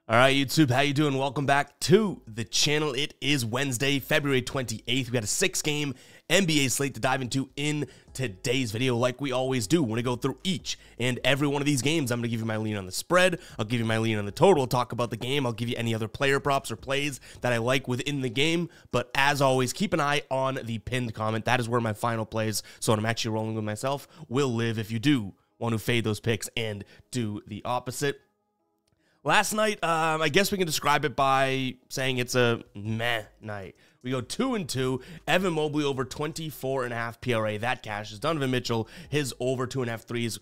All right, YouTube, how you doing? Welcome back to the channel. It is Wednesday, February 28th. We got a 6-game NBA slate to dive into in today's video. Like we always do, we're going to go through each and every one of these games. I'm going to give you my lean on the spread. I'll give you my lean on the total, talk about the game. I'll give you any other player props or plays that I like within the game. But as always, keep an eye on the pinned comment. That is where my final plays, so when I'm actually rolling with myself, will live if you do want to fade those picks and do the opposite. Last night, I guess we can describe it by saying it's a meh night. We go 2-2. Evan Mobley over 24.5 PRA. That cashes. Donovan Mitchell, his over 2.5 threes.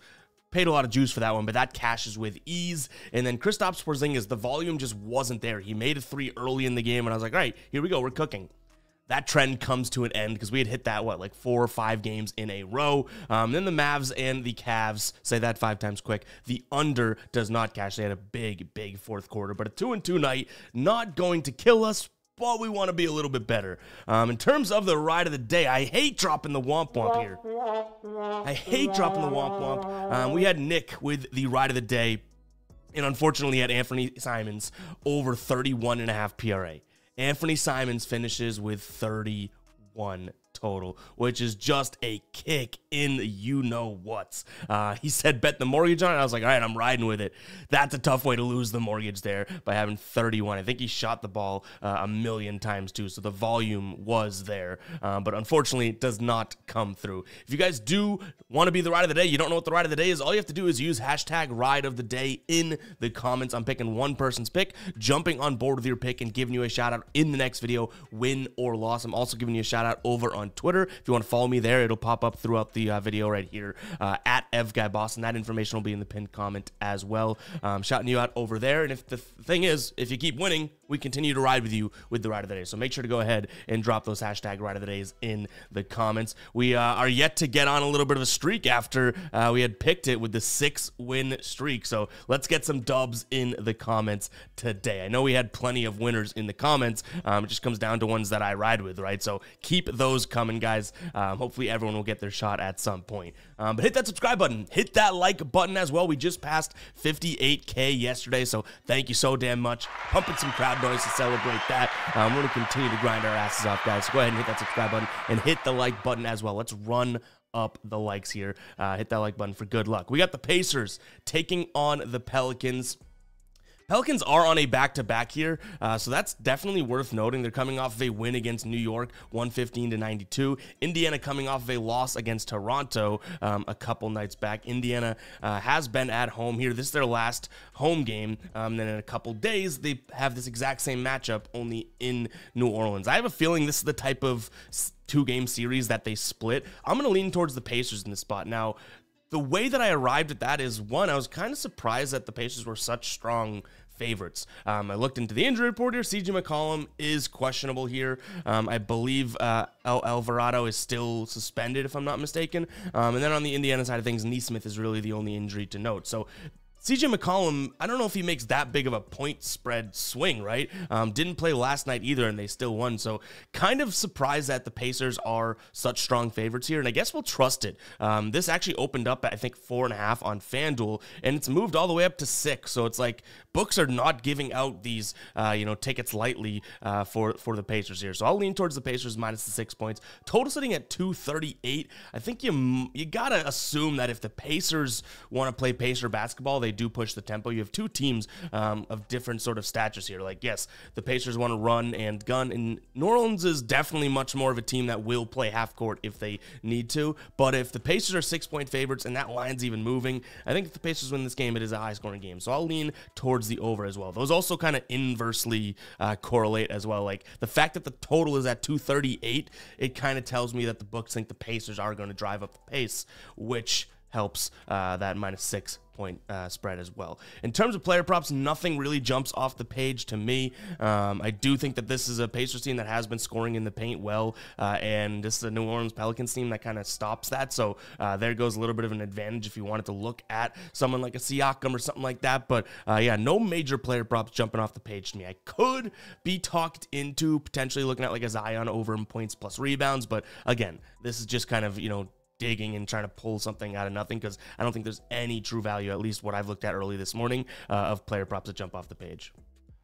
Paid a lot of juice for that one, but that cashes with ease. And then Kristaps Porzingis, the volume just wasn't there. He made a three early in the game, and I was like, all right, here we go. We're cooking. That trend comes to an end because we had hit that, like 4 or 5 games in a row. Then the Mavs and the Cavs, say that 5 times quick. The under does not cash. They had a big fourth quarter, but a 2-2 night, not going to kill us, but we want to be a little bit better. In terms of the ride of the day, I hate dropping the womp womp here. I hate dropping the womp womp. We had Nick with the ride of the day, and unfortunately had Anthony Simons over 31.5 PRA. Anthony Simons finishes with 31 total, which is just a kick in the you-know-whats. He said bet the mortgage on it. I was like, all right, I'm riding with it. That's a tough way to lose the mortgage there by having 31. I think he shot the ball a million times too, so the volume was there. But unfortunately, it does not come through. If you guys do want to be the ride of the day, you don't know what the ride of the day is, all you have to do is use hashtag ride of the day in the comments. I'm picking one person's pick, jumping on board with your pick and giving you a shout out in the next video, win or loss. I'm also giving you a shout out over on Twitter. If you want to follow me there, it'll pop up throughout the video right here at EvGuyBoss, and that information will be in the pinned comment as well. Shouting you out over there. And if the thing is, if you keep winning, we continue to ride with you with the ride of the day. So make sure to go ahead and drop those hashtag ride of the days in the comments. We are yet to get on a little bit of a streak after we had picked it with the 6-win streak. So let's get some dubs in the comments today. I know we had plenty of winners in the comments. It just comes down to ones that I ride with, right? So keep those coming, guys. Hopefully everyone will get their shot at some point. But hit that subscribe button. Hit that like button as well. We just passed 58K yesterday, so thank you so damn much. Pumping some crowd noise to celebrate that. We're going to continue to grind our asses off, guys. So go ahead and hit that subscribe button and hit the like button as well. Let's run up the likes here. Hit that like button for good luck. We got the Pacers taking on the Pelicans. Pelicans are on a back-to-back here, so that's definitely worth noting. They're coming off of a win against New York, 115-92. Indiana coming off of a loss against Toronto a couple nights back. Indiana has been at home here. This is their last home game. Then in a couple days, they have this exact same matchup, only in New Orleans. I have a feeling this is the type of 2-game series that they split. I'm going to lean towards the Pacers in this spot. Now, the way that I arrived at that is, one, I was kind of surprised that the Pacers were such strong favorites. I looked into the injury report here. CJ McCollum is questionable here. I believe Alvarado is still suspended, if I'm not mistaken. And then on the Indiana side of things, Neesmith is really the only injury to note. So CJ McCollum, I don't know if he makes that big of a point spread swing, right? Didn't play last night either, and they still won. So kind of surprised that the Pacers are such strong favorites here, and I guess we'll trust it. This actually opened up at, I think, 4.5 on FanDuel, and it's moved all the way up to 6. So it's like books are not giving out these, tickets lightly for the Pacers here. So I'll lean towards the Pacers minus the 6 points. Total sitting at 238. I think you gotta assume that if the Pacers want to play Pacer basketball, they do push the tempo. You have two teams of different sort of statures here. Like, yes, the Pacers want to run and gun, and New Orleans is definitely much more of a team that will play half court if they need to. But if the Pacers are 6-point favorites and that line's even moving, I think if the Pacers win this game, it is a high-scoring game. So I'll lean towards the over as well. Those also kind of inversely correlate as well. Like, the fact that the total is at 238, it kind of tells me that the books think the Pacers are going to drive up the pace, which helps that minus 6 point spread as well. In terms of player props, nothing really jumps off the page to me. I do think that this is a Pacers team that has been scoring in the paint well, and this is a New Orleans Pelicans team that kind of stops that. So there goes a little bit of an advantage if you wanted to look at someone like a Siakam or something like that. But yeah, no major player props jumping off the page to me. I could be talked into potentially looking at like a Zion over in points plus rebounds, but again, this is just kind of, digging and trying to pull something out of nothing, because I don't think there's any true value, at least what I've looked at early this morning, of player props that jump off the page.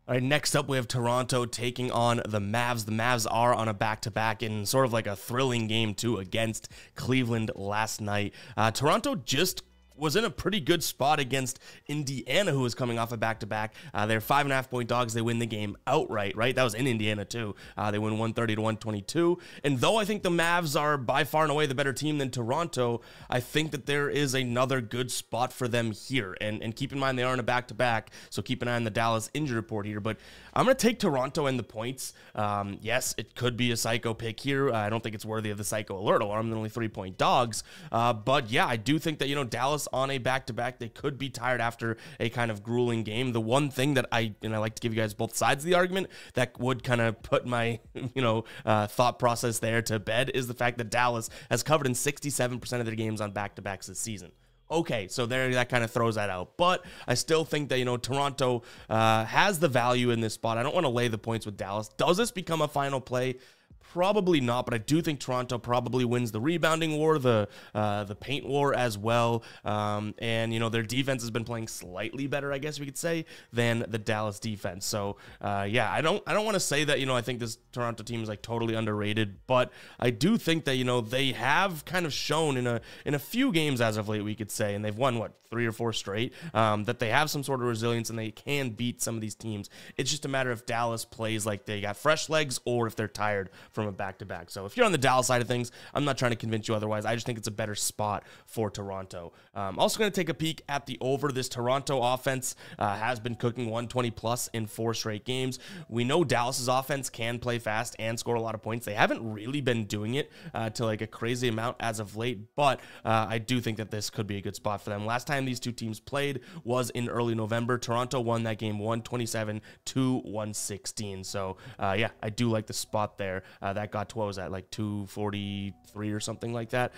All right, next up we have Toronto taking on the Mavs. The Mavs are on a back-to-back in sort of like a thrilling game too against Cleveland last night. Toronto just was in a pretty good spot against Indiana, who was coming off a back-to-back. They're 5.5-point dogs. They win the game outright, right? That was in Indiana, too. They win 130-122. And though I think the Mavs are by far and away the better team than Toronto, I think that there is another good spot for them here. And keep in mind, they are in a back-to-back, so keep an eye on the Dallas injury report here. But I'm going to take Toronto and the points. Yes, it could be a psycho pick here. I don't think it's worthy of the psycho alert alarm. They're only 3-point dogs. But yeah, I do think that, Dallas on a back-to-back, they could be tired after a kind of grueling game. The one thing that I like to give you guys both sides of the argument that would kind of put my, thought process there to bed is the fact that Dallas has covered in 67% of their games on back-to-backs this season. Okay, so there, that kind of throws that out. But I still think that, Toronto has the value in this spot. I don't want to lay the points with Dallas. Does this become a final play? Probably not, but I do think Toronto probably wins the rebounding war, the paint war as well. And, their defense has been playing slightly better, I guess we could say, than the Dallas defense. So, yeah, I don't want to say that, I think this Toronto team is like totally underrated, but I do think that, they have kind of shown in a few games as of late, we could say, and they've won, 3 or 4 straight, that they have some sort of resilience and they can beat some of these teams. It's just a matter if Dallas plays like they got fresh legs or if they're tired from a back-to-back. So if you're on the Dallas side of things, I'm not trying to convince you otherwise. I just think it's a better spot for Toronto. Also going to take a peek at the over. This Toronto offense has been cooking 120 plus in 4 straight games. We know Dallas's offense can play fast and score a lot of points. They haven't really been doing it to like a crazy amount as of late, but I do think that this could be a good spot for them. Last time these two teams played was in early November. Toronto won that game 127-116. So yeah, I do like the spot there. That got 12 at like 243 or something like that.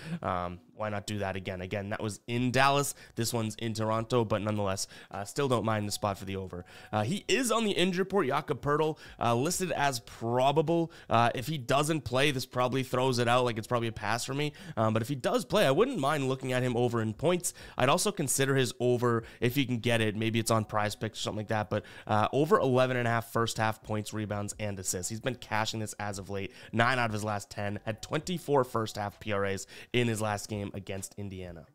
Why not do that again? Again, that was in Dallas. This one's in Toronto, but nonetheless, still don't mind the spot for the over. He is on the injury report, Jakob Poeltl, listed as probable. If he doesn't play, this probably throws it out like it's probably a pass for me. But if he does play, I wouldn't mind looking at him over in points. I'd also consider his over if you can get it. Maybe it's on Prize Picks or something like that, but over 11.5 first half points, rebounds, and assists. He's been cashing this as of late. 9 out of his last 10, had 24 first half PRAs in his last game against Indiana.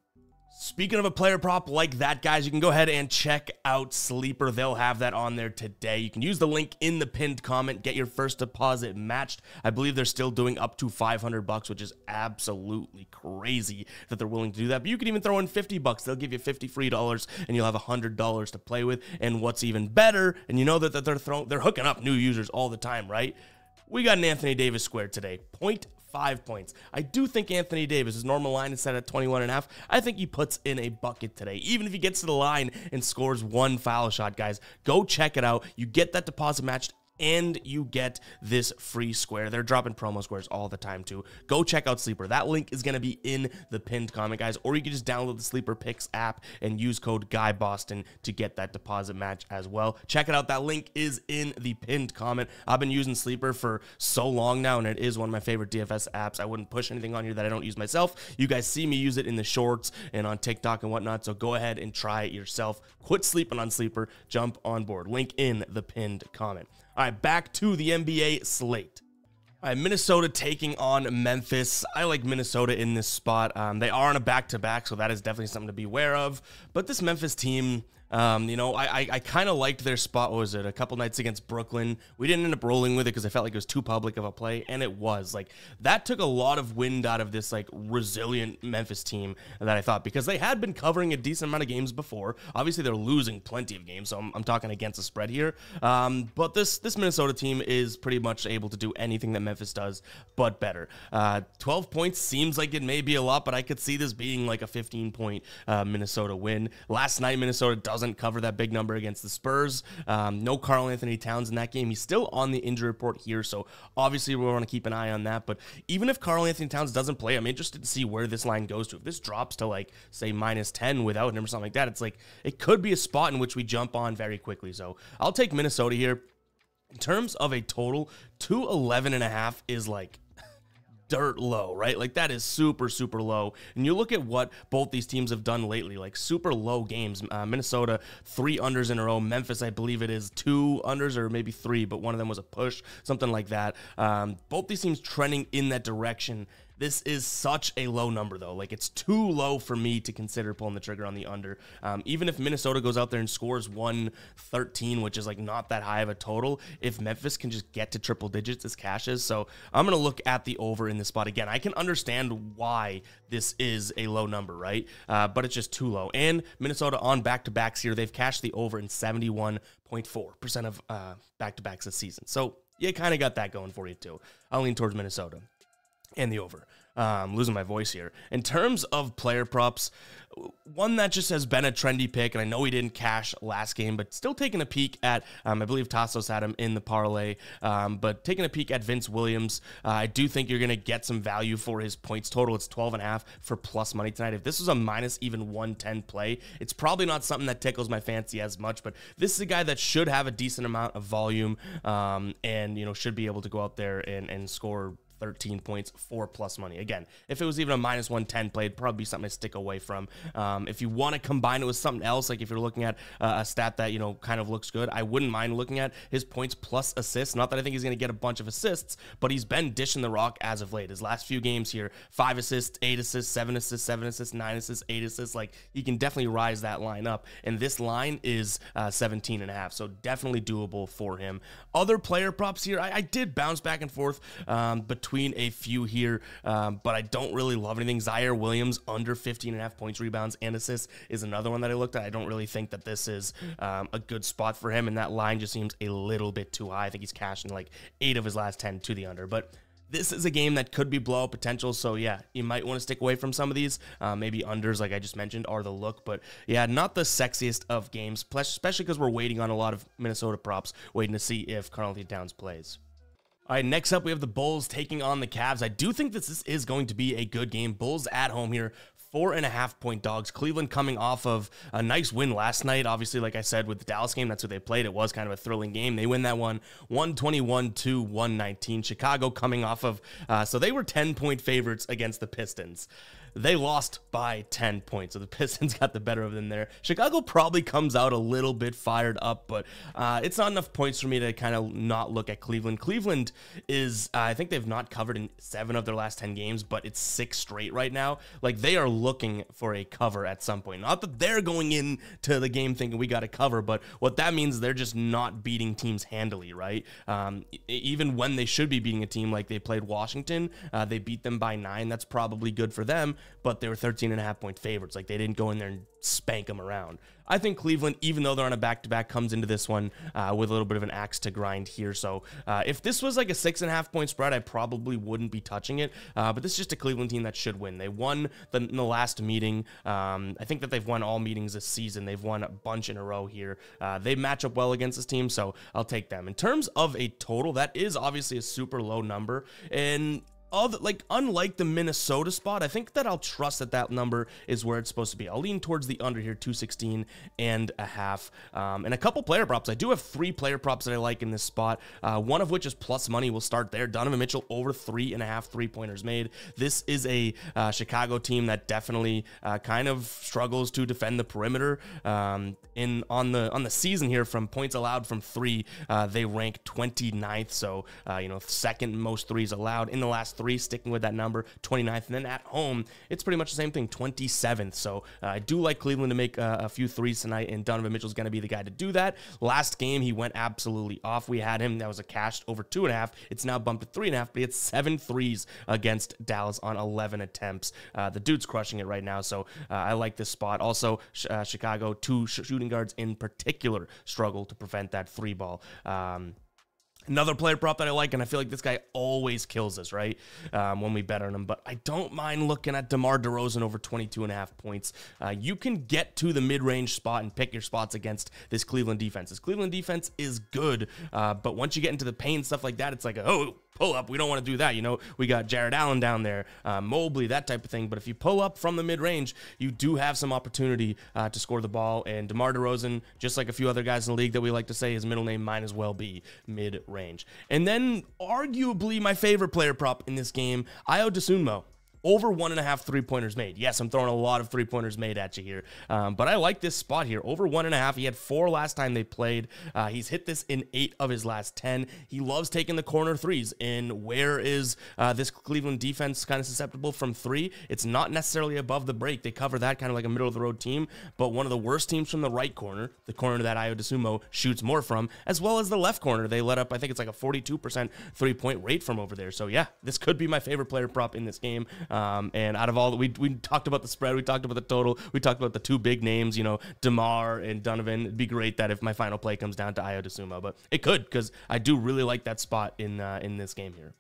Speaking of a player prop like that, guys, you can go ahead and check out Sleeper. They'll have that on there today. You can use the link in the pinned comment, get your first deposit matched. I believe they're still doing up to $500, which is absolutely crazy that they're willing to do that. But you can even throw in $50. They'll give you $50 free dollars, and you'll have $100 to play with. And what's even better, and you know that they're hooking up new users all the time, right? We got an Anthony Davis square today, 0.5 points. I do think Anthony Davis, his normal line is set at 21.5. I think he puts in a bucket today. Even if he gets to the line and scores 1 foul shot, guys, go check it out. You get that deposit matched, and you get this free square. They're dropping promo squares all the time too. Go check out Sleeper. That link is going to be in the pinned comment, guys, or you can just download the Sleeper Picks app and use code GUYBOSTON to get that deposit match as well. Check it out. That link is in the pinned comment. I've been using Sleeper for so long now, and it is one of my favorite DFS apps. I wouldn't push anything on here that I don't use myself. You guys see me use it in the shorts and on TikTok and whatnot, so go ahead and try it yourself. Quit sleeping on Sleeper. Jump on board. Link in the pinned comment. All right, back to the NBA slate. All right, Minnesota taking on Memphis. I like Minnesota in this spot. They are on a back-to-back, so that is definitely something to be aware of. But this Memphis team, I kind of liked their spot. What was it? A couple nights against Brooklyn. We didn't end up rolling with it because I felt like it was too public of a play, and it was. Like, that took a lot of wind out of this, like, resilient Memphis team that I thought, because they had been covering a decent amount of games before. Obviously, they're losing plenty of games, so I'm talking against the spread here. But this Minnesota team is pretty much able to do anything that Memphis does, but better. 12 points seems like it may be a lot, but I could see this being like a 15-point Minnesota win. Last night, Minnesota doesn't cover that big number against the Spurs. No Karl Anthony Towns in that game. He's still on the injury report here, so obviously we want to keep an eye on that. But even if Karl Anthony Towns doesn't play, I'm interested to see where this line goes to. If this drops to, like, say, -10 without him or something like that, it's like it could be a spot in which we jump on very quickly. So I'll take Minnesota here. In terms of a total, 211.5 is like dirt low, right? Like that is super, super low. And you look at what both these teams have done lately, like super low games. Minnesota, 3 unders in a row. Memphis, I believe it is 2 unders or maybe 3, but one of them was a push, something like that. Both these teams trending in that direction. This is such a low number, though. Like, it's too low for me to consider pulling the trigger on the under. Even if Minnesota goes out there and scores 113, which is, like, not that high of a total, if Memphis can just get to triple digits as cash is. So I'm going to look at the over in this spot. Again, I can understand why this is a low number, right? But it's just too low. And Minnesota on back-to-backs here, they've cashed the over in 71.4% of back-to-backs this season. So you kind of got that going for you, too. I'll lean towards Minnesota and the over. Losing my voice here. In terms of player props, one that just has been a trendy pick, and I know he didn't cash last game, but still taking a peek at, I believe Tassos had him in the parlay, but taking a peek at Vince Williams. I do think you're going to get some value for his points total. It's 12.5 for plus money tonight. If this was a minus even 110 play, it's probably not something that tickles my fancy as much, but this is a guy that should have a decent amount of volume, and, you know, should be able to go out there and score 13 points for plus money. Again, if it was even a minus 110 play, it'd probably be something to stick away from. If you want to combine it with something else, like if you're looking at a stat that, you know, kind of looks good, I wouldn't mind looking at his points plus assists. Not that I think he's going to get a bunch of assists, but he's been dishing the rock as of late. His last few games here, 5 assists, 8 assists, 7 assists, 7 assists, 9 assists, 8 assists. Like, he can definitely rise that line up. And this line is 17.5, so definitely doable for him. Other player props here, I did bounce back and forth between a few here, but I don't really love anything. Zaire Williams under 15.5 points, rebounds, and assists is another one that I looked at. I don't really think that this is a good spot for him, and that line just seems a little bit too high. I think he's cashing like 8 of his last 10 to the under, but this is a game that could be blowout potential, so yeah, you might want to stick away from some of these. Maybe unders, like I just mentioned, are the look, but yeah, not the sexiest of games, especially because we're waiting on a lot of Minnesota props, waiting to see if Karl-Anthony Towns plays. All right, next up, we have the Bulls taking on the Cavs. I do think this is going to be a good game. Bulls at home here, 4.5-point dogs. Cleveland coming off of a nice win last night. Obviously, like I said, with the Dallas game, that's who they played. It was kind of a thrilling game. They win that one, 121-119. Chicago coming off of, so they were 10-point favorites against the Pistons. They lost by 10 points, so the Pistons got the better of them there. Chicago probably comes out a little bit fired up, but it's not enough points for me to kind of not look at Cleveland. Cleveland is, I think they've not covered in 7 of their last 10 games, but it's 6 straight right now. Like, they are looking for a cover at some point. Not that they're going into the game thinking we got to cover, but what that means is they're just not beating teams handily, right? Even when they should be beating a team, like they played Washington, they beat them by 9. That's probably good for them, but they were 13.5-point favorites. Like, they didn't go in there and spank them around. I think Cleveland, even though they're on a back-to-back, comes into this one with a little bit of an axe to grind here. So if this was like a 6.5-point spread, I probably wouldn't be touching it. But this is just a Cleveland team that should win. They won in the last meeting. I think that they've won all meetings this season. They've won a bunch in a row here. They match up well against this team, so I'll take them. In terms of a total, that is obviously a super low number. And unlike the Minnesota spot, I think that I'll trust that number is where it's supposed to be. I'll lean towards the under here, 216.5. And a couple player props. I do have 3 player props that I like in this spot. One of which is plus money. We'll start there. Donovan Mitchell over 3.5 3-pointers made. This is a Chicago team that definitely kind of struggles to defend the perimeter. On the season here, from points allowed from 3, they rank 29th. So second most threes allowed in the last 3, sticking with that number, 29th. And then at home, it's pretty much the same thing, 27th. So I do like Cleveland to make a few threes tonight, and Donovan Mitchell's going to be the guy to do that. Last game, he went absolutely off. We had him. That was a cashed over 2.5. It's now bumped to 3.5, but he had 7 threes against Dallas on 11 attempts. The dude's crushing it right now, so I like this spot. Also, Chicago, 2 shooting guards in particular struggle to prevent that 3 ball. Another player prop that I like, and I feel like this guy always kills us, right, when we bet on him, but I don't mind looking at DeMar DeRozan over 22.5 points. You can get to the mid-range spot and pick your spots against this Cleveland defense. This Cleveland defense is good, but once you get into the paint and stuff like that, it's like, oh, pull up. We don't want to do that. You know, we got Jared Allen down there, Mobley, that type of thing. But if you pull up from the mid-range, you do have some opportunity to score the ball. And DeMar DeRozan, just like a few other guys in the league that we like to say, his middle name might as well be mid-range. And then arguably my favorite player prop in this game, Ayo Dosunmu. Over 1.5 3-pointers made. Yes, I'm throwing a lot of 3-pointers made at you here. But I like this spot here. Over 1.5. He had 4 last time they played. He's hit this in 8 of his last 10. He loves taking the corner threes. And where is this Cleveland defense kind of susceptible from 3? It's not necessarily above the break. They cover that kind of like a middle-of-the-road team. But one of the worst teams from the right corner, the corner that Ayo Dosunmu shoots more from, as well as the left corner. They let up, I think it's like a 42% 3-point rate from over there. So yeah, this could be my favorite player prop in this game. And out of all, we talked about the spread, we talked about the total, we talked about the 2 big names, you know, DeMar and Donovan. It'd be great that if my final play comes down to Ayo Dosunmu, but it could, because I do really like that spot in this game here.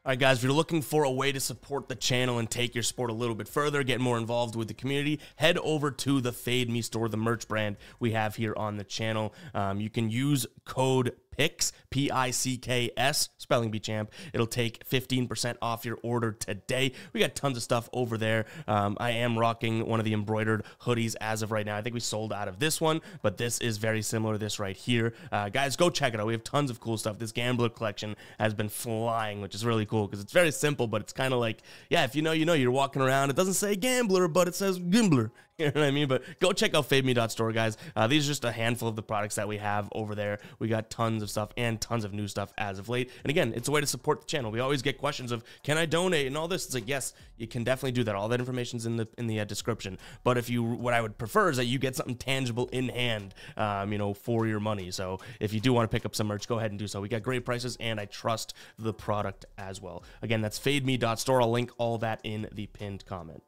All right, guys, if you're looking for a way to support the channel and take your sport a little bit further, get more involved with the community, head over to the Fade Me store, the merch brand we have here on the channel. You can use code PICKS, P-I-C-K-S, spelling bee champ. It'll take 15% off your order today. We got tons of stuff over there. I am rocking one of the embroidered hoodies as of right now. I think we sold out of this one, but this is very similar to this right here. Guys, go check it out. We have tons of cool stuff. This Gambler collection has been flying, which is really cool because it's very simple, but it's kind of like, yeah, if you know, you know. You're walking around. It doesn't say Gambler, but it says Gambler. You know what I mean? But go check out FadeMe.store, guys. These are just a handful of the products that we have over there. We got tons of stuff and tons of new stuff as of late. And again, it's a way to support the channel. We always get questions of, can I donate and all this? It's like, yes, you can definitely do that. All that information's in the description. But if you, what I would prefer is that you get something tangible in hand, you know, for your money. So if you do want to pick up some merch, go ahead and do so. We got great prices, and I trust the product as well. Again, that's FadeMe.store. I'll link all that in the pinned comment.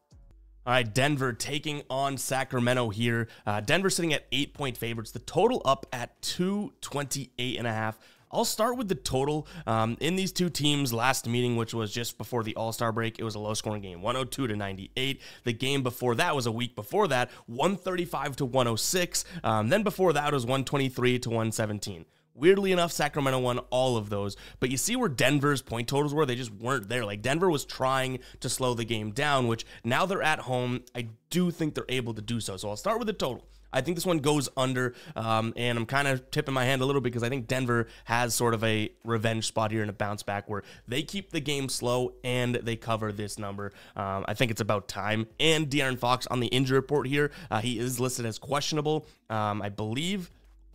All right, Denver taking on Sacramento here. Denver sitting at 8-point favorites. The total up at 228.5. I'll start with the total. In these two teams' last meeting, which was just before the All-Star break, it was a low-scoring game, 102-98. The game before that was a week before that, 135-106. Then before that was 123-117. Weirdly enough, Sacramento won all of those, but you see where Denver's point totals were? They just weren't there. Like, Denver was trying to slow the game down, which now they're at home. I do think they're able to do so. So I'll start with the total. I think this one goes under, and I'm kind of tipping my hand a little because I think Denver has sort of a revenge spot here and a bounce back where they keep the game slow and they cover this number. I think it's about time. And De'Aaron Fox on the injury report here, he is listed as questionable, I believe.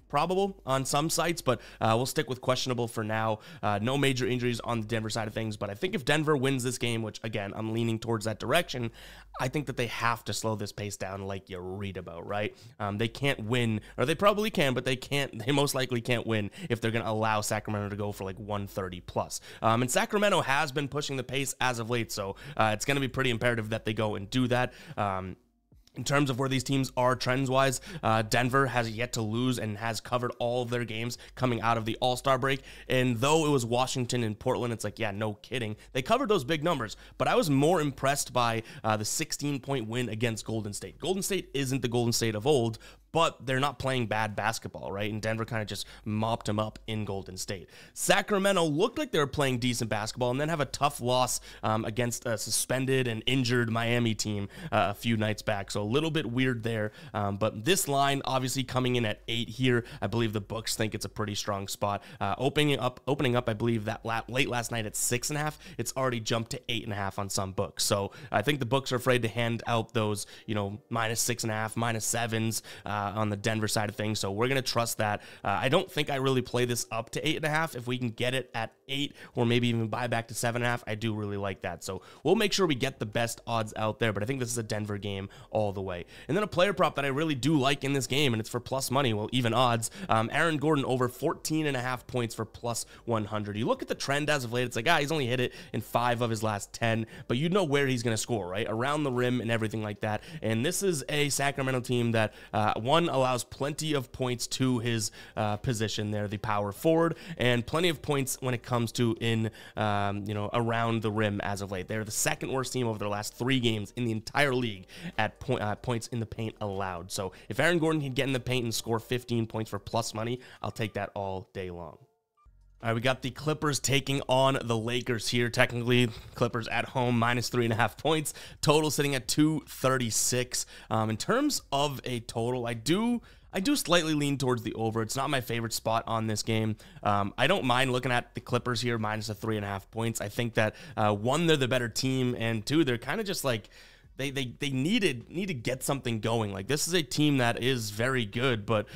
Probable on some sites, but we'll stick with questionable for now. No major injuries on the Denver side of things, but I think if Denver wins this game, which again, I'm leaning towards that direction, I think that they have to slow this pace down like you read about, right? They can't win, or they probably can, but they most likely can't win if they're going to allow Sacramento to go for like 130 plus. And Sacramento has been pushing the pace as of late, so it's going to be pretty imperative that they go and do that. In terms of where these teams are trends-wise, Denver has yet to lose and has covered all of their games coming out of the All-Star break. And though it was Washington and Portland, it's like, yeah, no kidding. They covered those big numbers, but I was more impressed by the 16-point win against Golden State. Golden State isn't the Golden State of old, but they're not playing bad basketball, right? And Denver kind of just mopped them up in Golden State. Sacramento looked like they were playing decent basketball and then have a tough loss against a suspended and injured Miami team a few nights back. So a little bit weird there. But this line obviously coming in at 8 here. I believe the books think it's a pretty strong spot. Opening up, I believe that late last night at 6.5. It's already jumped to 8.5 on some books. So I think the books are afraid to hand out those, you know, -6.5, -7s. On the Denver side of things, so we're going to trust that. I don't think I really play this up to 8.5. If we can get it at 8 or maybe even buy back to 7.5, I do really like that. So we'll make sure we get the best odds out there, but I think this is a Denver game all the way. And then a player prop that I really do like in this game, and it's for plus money, well, even odds. Aaron Gordon over 14.5 points for plus 100. You look at the trend as of late, it's like, he's only hit it in 5 of his last 10, but you know where he's going to score, right? Around the rim and everything like that. And this is a Sacramento team that, one, allows plenty of points to his position there, the power forward, and plenty of points when it comes to in, you know, around the rim as of late. They're the second worst team over their last 3 games in the entire league at points in the paint allowed. So if Aaron Gordon can get in the paint and score 15 points for plus money, I'll take that all day long. All right, we got the Clippers taking on the Lakers here. Technically, Clippers at home, minus 3.5 points. Total sitting at 236. In terms of a total, I do slightly lean towards the over. It's not my favorite spot on this game. I don't mind looking at the Clippers here, minus the 3.5 points. I think that, one, they're the better team, and two, they're kind of just like, They need to get something going. Like, this is a team that is very good, but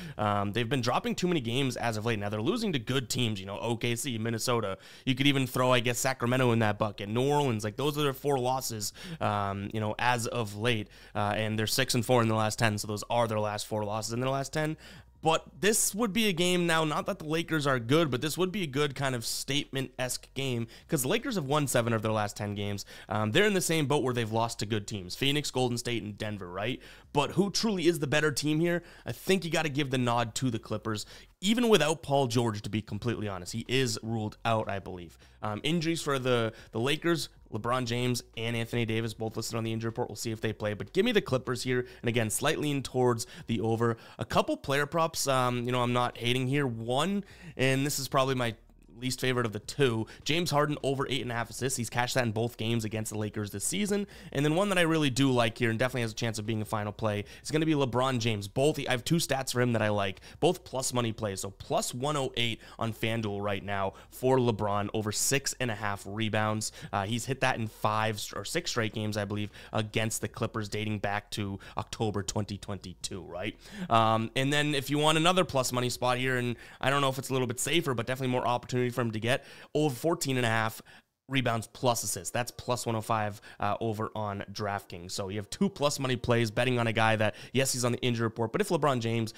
they've been dropping too many games as of late. Now they're losing to good teams, you know, OKC, Minnesota. You could even throw, I guess, Sacramento in that bucket. New Orleans, like, those are their 4 losses, you know, as of late. And they're 6-4 in the last 10, so those are their last 4 losses in their last 10. But this would be a game now, not that the Lakers are good, but this would be a good kind of statement-esque game because the Lakers have won 7 of their last 10 games. They're in the same boat where they've lost to good teams, Phoenix, Golden State, and Denver, right? But who truly is the better team here? I think you got to give the nod to the Clippers, even without Paul George, to be completely honest. He is ruled out, I believe. Injuries for the Lakers, LeBron James and Anthony Davis both listed on the injury report. We'll see if they play, but give me the Clippers here. And again, slightly lean towards the over. A couple player props, you know, I'm not hating here. One, and this is probably my least favorite of the 2, James Harden over 8.5 assists. He's cashed that in both games against the Lakers this season. And then one that I really do like here and definitely has a chance of being a final play is going to be LeBron James. Both, I have 2 stats for him that I like, both plus money plays. So plus 108 on FanDuel right now for LeBron, over 6.5 rebounds. He's hit that in 5 or 6 straight games, I believe, against the Clippers dating back to October 2022, right? And then if you want another plus money spot here, and I don't know if it's a little bit safer, but definitely more opportunity for him to get, over 14.5 rebounds plus assists. That's plus 105 over on DraftKings. So you have 2 plus money plays betting on a guy that, yes, he's on the injury report, but if LeBron James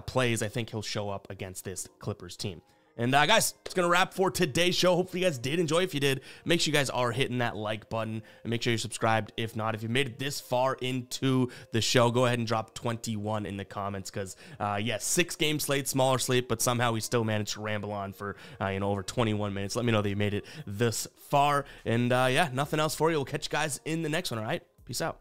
plays, I think he'll show up against this Clippers team. And guys, it's going to wrap for today's show. Hopefully you guys did enjoy. If you did, make sure you guys are hitting that like button and make sure you're subscribed. If not, if you made it this far into the show, go ahead and drop 21 in the comments because, yes, 6-game slate, smaller slate, but somehow we still managed to ramble on for, you know, over 21 minutes. Let me know that you made it this far. And, yeah, nothing else for you. We'll catch you guys in the next one, all right? Peace out.